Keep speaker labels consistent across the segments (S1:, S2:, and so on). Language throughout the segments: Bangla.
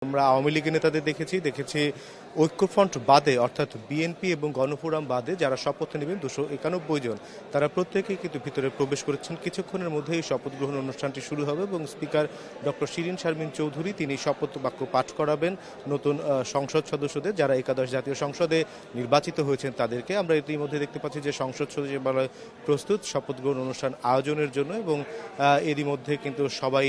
S1: আমরা আওয়ামী লীগের নেতাদের দেখেছি ঐক্যফ্রন্ট বাদে অর্থাৎ বিএনপি এবং গণফোরাম বাদে যারা শপথ নেবেন 291 জন তারা প্রত্যেকেই কিন্তু ভিতরে প্রবেশ করেছেন। কিছুক্ষণের মধ্যেই শপথ গ্রহণ অনুষ্ঠানটি শুরু হবে এবং স্পিকার ডক্টর শিরিন শারমিন চৌধুরী তিনি শপথ বাক্য পাঠ করাবেন নতুন সংসদ সদস্যদের যারা একাদশ জাতীয় সংসদে নির্বাচিত হয়েছেন তাদেরকে। আমরা ইতিমধ্যে দেখতে পাচ্ছি যে সংসদ সচিবালয় প্রস্তুত শপথ গ্রহণ অনুষ্ঠান আয়োজনের জন্য এবং এরই মধ্যে কিন্তু সবাই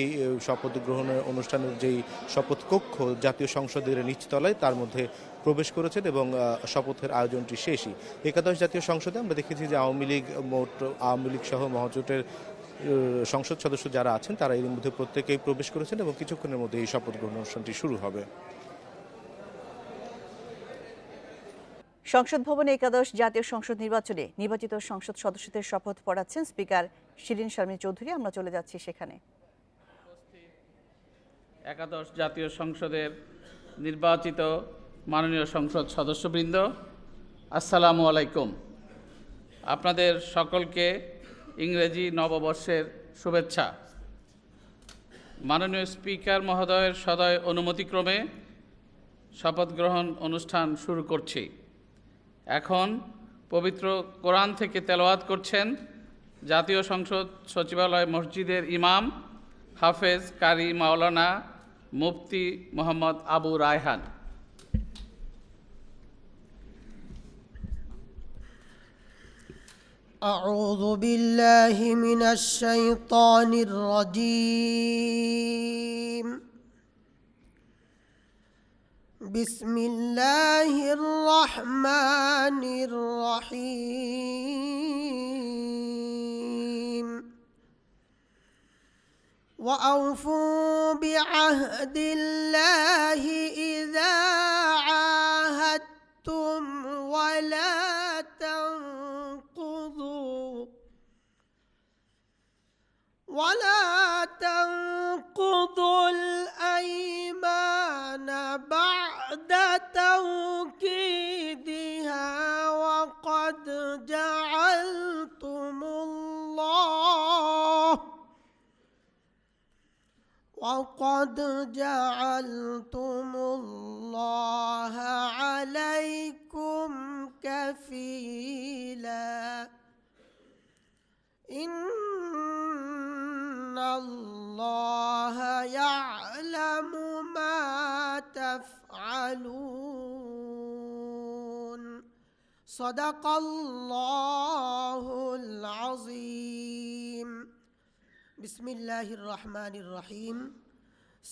S1: শপথ গ্রহণের অনুষ্ঠানের যেই শপথ কক্ষ জাতীয় সংসদের নিচতলায় তার মধ্যে প্রবেশ করেছেন এবং শপথের আয়োজনটি শেষই। একাদশ জাতীয় সংসদে আমরা দেখেছি যে আওয়ামী লীগ সহ মহাজোটের সংসদ সদস্য যারা আছেন তারা এর মধ্যে প্রত্যেকেই প্রবেশ করেছেন এবং কিছুক্ষণের মধ্যে এই শপথ গ্রহণ অনুষ্ঠানটি শুরু হবে।
S2: সংসদ ভবনে একাদশ জাতীয় সংসদ নির্বাচনে নির্বাচিত সংসদ সদস্যদের শপথ পড়াচ্ছেন স্পিকার শিরিন শারমিন চৌধুরী। আমরা চলে যাচ্ছি সেখানে।
S3: একাদশ জাতীয় সংসদের নির্বাচিত মাননীয় সংসদ সদস্যবৃন্দ, আসসালামু আলাইকুম। আপনাদের সকলকে ইংরেজি নববর্ষের শুভেচ্ছা। মাননীয় স্পিকার মহোদয়ের সদয় অনুমতিক্রমে শপথ গ্রহণ অনুষ্ঠান শুরু করছি। এখন পবিত্র কোরআন থেকে তেলাওয়াত করছেন জাতীয় সংসদ সচিবালয় মসজিদের ইমাম হাফেজ কারি মাওলানা মুফতি মোহাম্মদ আবু রায়হান।
S4: أعوذ بالله من الشيطان الرجيم. بسم الله الرحمن الرحيم. وأوفوا بعهد الله إذا عاهدتم ولا تنقضوا الأيمان بعد توكيدها وقد جعلتم الله عليكم كفيلا إن الله يعلم ما تفعلون. صدق الله العظيم. بسم الله الرحمن الرحيم.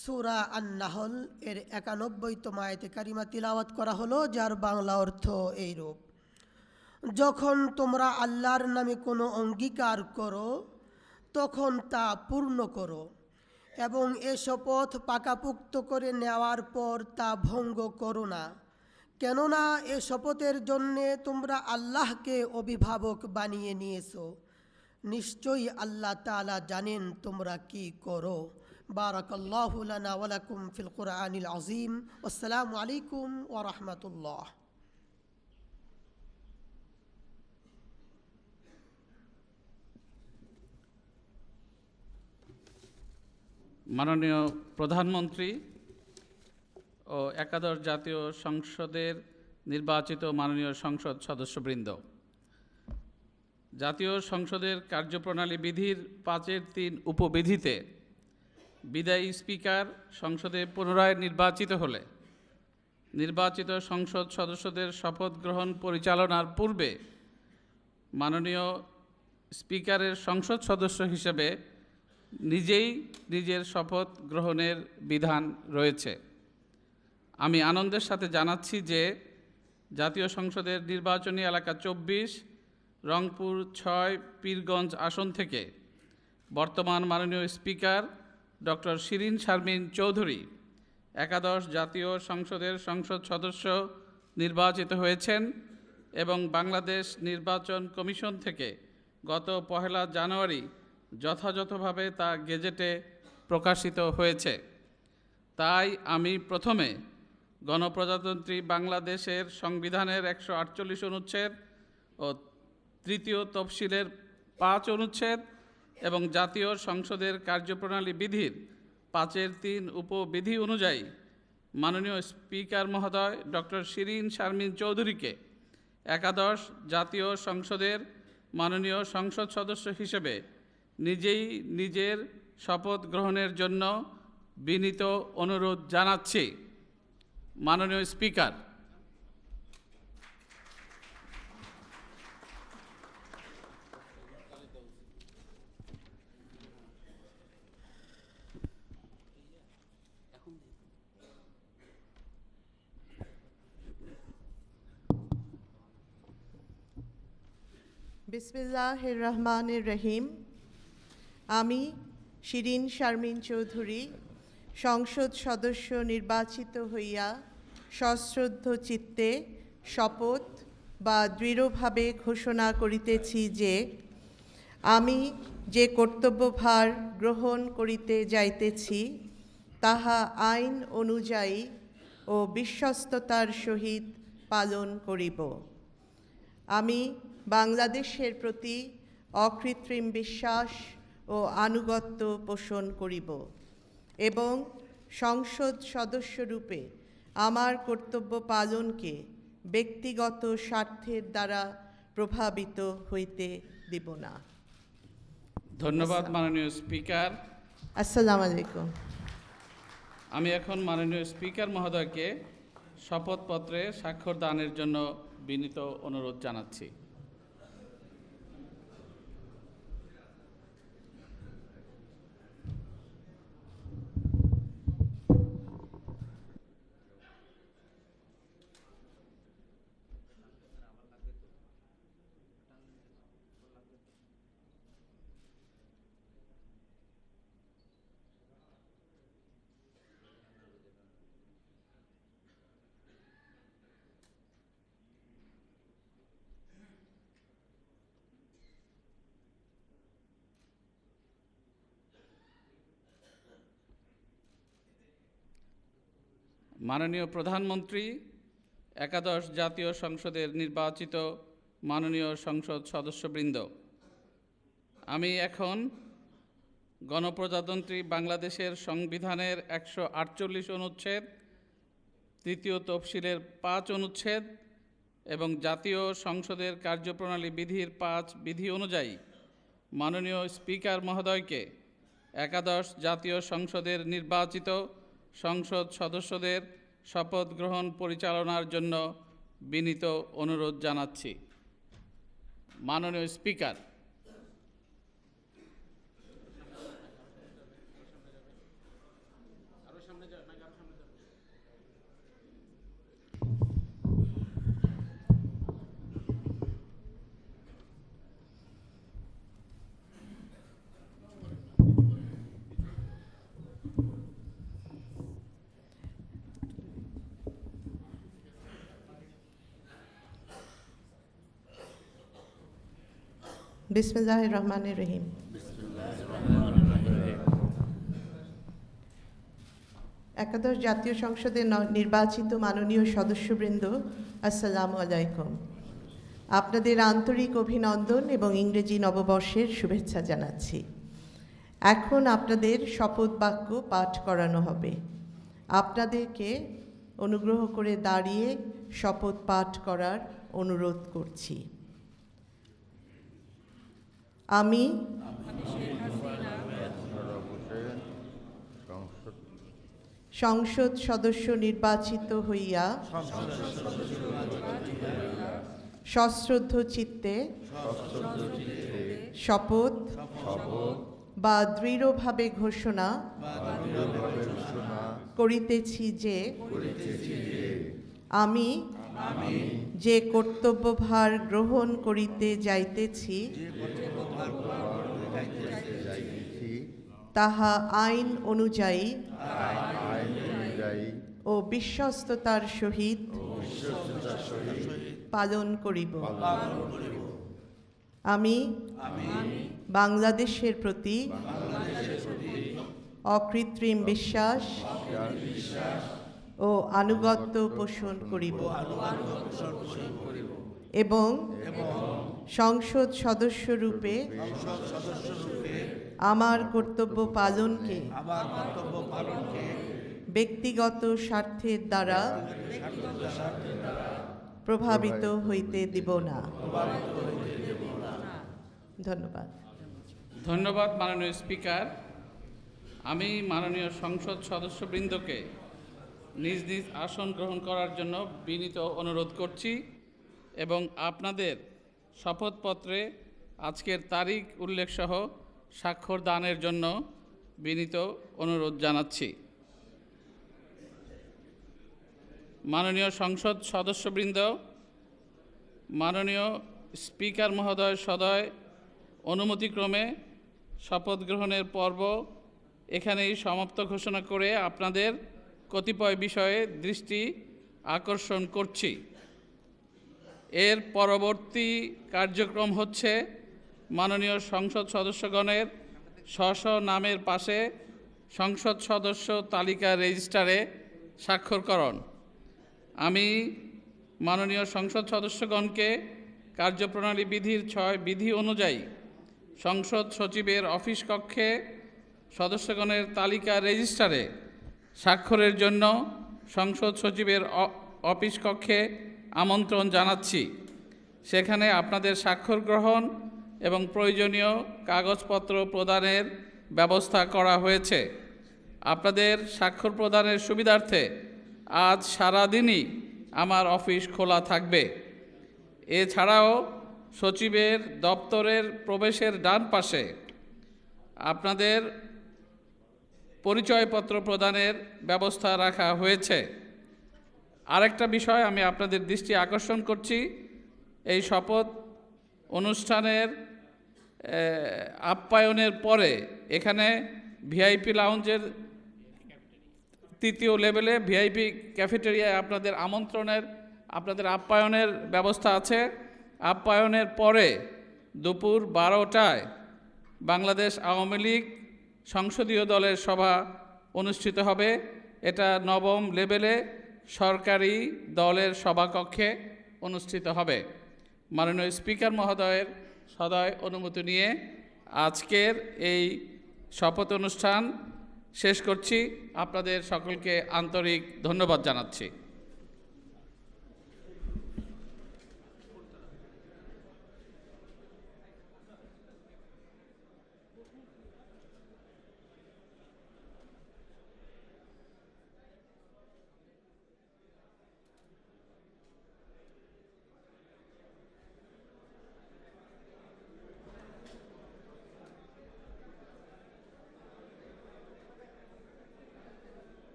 S4: সূরা আন-নাহল এর 91তম আয়াতে কারিমা তিলাওয়াত করা হলো, যার বাংলা অর্থ এইরূপ: যখন তোমরা আল্লাহর নামে কোনো অঙ্গীকার করো তখন তা পূর্ণ করো এবং এ শপথ পাকাপোক্ত করে নেওয়ার পর তা ভঙ্গ করো না, কেননা এ শপথের জন্যে তোমরা আল্লাহকে অভিভাবক বানিয়ে নিয়েছো। নিশ্চয়ই আল্লাহ তাআলা জানেন তোমরা কি করো। বারাকাল্লাহু লানা ওয়া লাকুম ফিল কুরআনিল আযীম। আসসালামু আলাইকুম ওয়া রাহমাতুল্লাহ।
S3: মাননীয় প্রধানমন্ত্রী ও একাদশ জাতীয় সংসদের নির্বাচিত মাননীয় সংসদ সদস্যবৃন্দ, জাতীয় সংসদের কার্যপ্রণালী বিধির 5-3 উপবিধিতে বিদায়ী স্পিকার সংসদে পুনরায় নির্বাচিত হলে নির্বাচিত সংসদ সদস্যদের শপথ গ্রহণ পরিচালনার পূর্বে মাননীয় স্পিকারের সংসদ সদস্য হিসেবে নিজেই নিজের শপথ গ্রহণের বিধান রয়েছে। আমি আনন্দের সাথে জানাচ্ছি যে জাতীয় সংসদের নির্বাচনী এলাকা 24 রংপুর 6 পীরগঞ্জ আসন থেকে বর্তমান মাননীয় স্পিকার ডক্টর শিরিন শারমিন চৌধুরী একাদশ জাতীয় সংসদের সংসদ সদস্য নির্বাচিত হয়েছেন এবং বাংলাদেশ নির্বাচন কমিশন থেকে গত 1 জানুয়ারি যথাযথভাবে তা গেজেটে প্রকাশিত হয়েছে। তাই আমি প্রথমে গণপ্রজাতন্ত্রী বাংলাদেশের সংবিধানের 148 অনুচ্ছেদ ও তৃতীয় তফসিলের 5 অনুচ্ছেদ এবং জাতীয় সংসদের কার্যপ্রণালী বিধির 5-3 উপবিধি অনুযায়ী মাননীয় স্পিকার মহোদয় ডক্টর শিরিন শারমিন চৌধুরীকে একাদশ জাতীয় সংসদের মাননীয় সংসদ সদস্য হিসেবে নিজেই নিজের শপথ গ্রহণের জন্য বিনীত অনুরোধ জানাচ্ছি। মাননীয় স্পিকার,
S5: বিসমিল্লাহির রহমানির রহিম। আমি শিরিন শারমিন চৌধুরী সংসদ সদস্য নির্বাচিত হইয়া সশ্রদ্ধ চিত্তে শপথ বা দৃঢ়ভাবে ঘোষণা করিতেছি যে আমি যে কর্তব্যভার গ্রহণ করিতে যাইতেছি তাহা আইন অনুযায়ী ও বিশ্বস্ততার সহিত পালন করিব। আমি বাংলাদেশের প্রতি অকৃত্রিম বিশ্বাস ও আনুগত্য পোষণ করিব এবং সংসদ সদস্যরূপে আমার কর্তব্য পালনকে ব্যক্তিগত স্বার্থের দ্বারা প্রভাবিত হইতে দিব না।
S3: ধন্যবাদ মাননীয় স্পিকার।
S5: আসসালামু আলাইকুম।
S3: আমি এখন মাননীয় স্পিকার মহোদয়কে শপথপত্রে স্বাক্ষর দানের জন্য বিনীত অনুরোধ জানাচ্ছি। মাননীয় প্রধানমন্ত্রী, একাদশ জাতীয় সংসদের নির্বাচিত মাননীয় সংসদ সদস্যবৃন্দ, আমি এখন গণপ্রজাতন্ত্রী বাংলাদেশের সংবিধানের 148 অনুচ্ছেদ, তৃতীয় তফসিলের 5 অনুচ্ছেদ এবং জাতীয় সংসদের কার্যপ্রণালী বিধির 5 বিধি অনুযায়ী মাননীয় স্পিকার মহোদয়কে একাদশ জাতীয় সংসদের নির্বাচিত সংসদ সদস্যদের শপথ গ্রহণ পরিচালনার জন্য বিনীত অনুরোধ জানাচ্ছি। মাননীয় স্পিকার,
S5: বিসমিল্লাহির রহমানির রহিম। একাদশ জাতীয় সংসদের নির্বাচিত মাননীয় সদস্যবৃন্দ, আসসালামু আলাইকুম। আপনাদের আন্তরিক অভিনন্দন এবং ইংরেজি নববর্ষের শুভেচ্ছা জানাচ্ছি। এখন আপনাদের শপথ বাক্য পাঠ করানো হবে। আপনাদেরকে অনুগ্রহ করে দাঁড়িয়ে শপথ পাঠ করার অনুরোধ করছি। আমি সংসদ সদস্য নির্বাচিত হইয়া সশ্রদ্ধ চিত্তে শপথ বা দৃঢ়ভাবে ঘোষণা করিতেছি যে আমি যে কর্তব্যভার গ্রহণ করিতে যাইতেছি তাহা আইন অনুযায়ী ও বিশ্বস্ততার সহিত পালন করিব। আমি বাংলাদেশের প্রতি অকৃত্রিম বিশ্বাস ও আনুগত্য পোষণ করিব এবং সংসদ সদস্য রূপে আমার কর্তব্য পালনকে ব্যক্তিগত স্বার্থের দ্বারা প্রভাবিত হইতে দিব না। ধন্যবাদ।
S3: ধন্যবাদ মাননীয় স্পিকার। আমি মাননীয় সংসদ সদস্যবৃন্দকে নিজ নিজ আসন গ্রহণ করার জন্য বিনীত অনুরোধ করছি এবং আপনাদের শপথপত্রে আজকের তারিখ উল্লেখসহ স্বাক্ষর দানের জন্য বিনীত অনুরোধ জানাচ্ছি। মাননীয় সংসদ সদস্যবৃন্দ, মাননীয় স্পিকার মহোদয় সদয় অনুমতিক্রমে শপথ গ্রহণের পর্ব এখানেই সমাপ্ত ঘোষণা করে আপনাদের কতিপয় বিষয়ে দৃষ্টি আকর্ষণ করছি। এর পরবর্তী কার্যক্রম হচ্ছে মাননীয় সংসদ সদস্যগণের স্ব নামের পাশে সংসদ সদস্য তালিকা রেজিস্টারে স্বাক্ষরকরণ। আমি মাননীয় সংসদ সদস্যগণকে কার্যপ্রণালী বিধির 6 বিধি অনুযায়ী সংসদ সচিবের অফিস কক্ষে সদস্যগণের তালিকা রেজিস্টারে স্বাক্ষরের জন্য সংসদ সচিবের অফিস কক্ষে আমন্ত্রণ জানাচ্ছি। সেখানে আপনাদের স্বাক্ষর গ্রহণ এবং প্রয়োজনীয় কাগজপত্র প্রদানের ব্যবস্থা করা হয়েছে। আপনাদের স্বাক্ষর প্রদানের সুবিধার্থে আজ সারাদিনই আমার অফিস খোলা থাকবে। এছাড়াও সচিবের দপ্তরের প্রবেশের ডান পাশে আপনাদের পরিচয়পত্র প্রদানের ব্যবস্থা রাখা হয়েছে। আরেকটা বিষয় আমি আপনাদের দৃষ্টি আকর্ষণ করছি, এই শপথ অনুষ্ঠানের আপ্যায়নের পরে এখানে ভিআইপি লাউঞ্জের 3য় লেভেলে ভিআইপি ক্যাফেটেরিয়ায় আপনাদের আপ্যায়নের ব্যবস্থা আছে। আপ্যায়নের পরে দুপুর 12টায় বাংলাদেশ আওয়ামী লীগ সংসদীয় দলের সভা অনুষ্ঠিত হবে। এটা 9ম লেভেলে সরকারি দলের সভাকক্ষে অনুষ্ঠিত হবে। মাননীয় স্পিকার মহোদয়ের সদয় অনুমতি নিয়ে আজকের এই শপথ অনুষ্ঠান শেষ করছি। আপনাদের সকলকে আন্তরিক ধন্যবাদ জানাচ্ছি।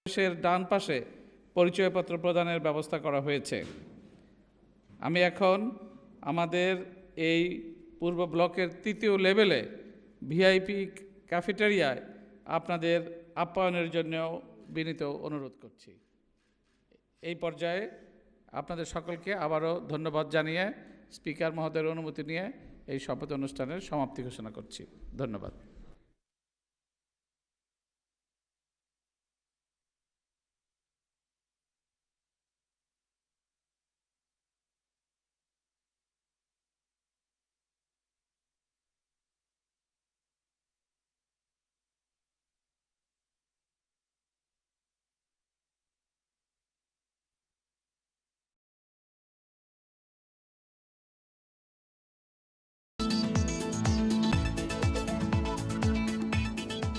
S3: প্রবেশের ডান পাশে পরিচয়পত্র প্রদানের ব্যবস্থা করা হয়েছে। আমি এখন আমাদের এই পূর্ব ব্লকের 3য় লেভেলে ভিআইপি ক্যাফেটেরিয়ায় আপনাদের আপ্যায়নের জন্য বিনীত অনুরোধ করছি। এই পর্যায়ে আপনাদের সকলকে আবারও ধন্যবাদ জানিয়ে স্পিকার মহোদয়ের অনুমতি নিয়ে এই শপথ অনুষ্ঠানের সমাপ্তি ঘোষণা করছি। ধন্যবাদ।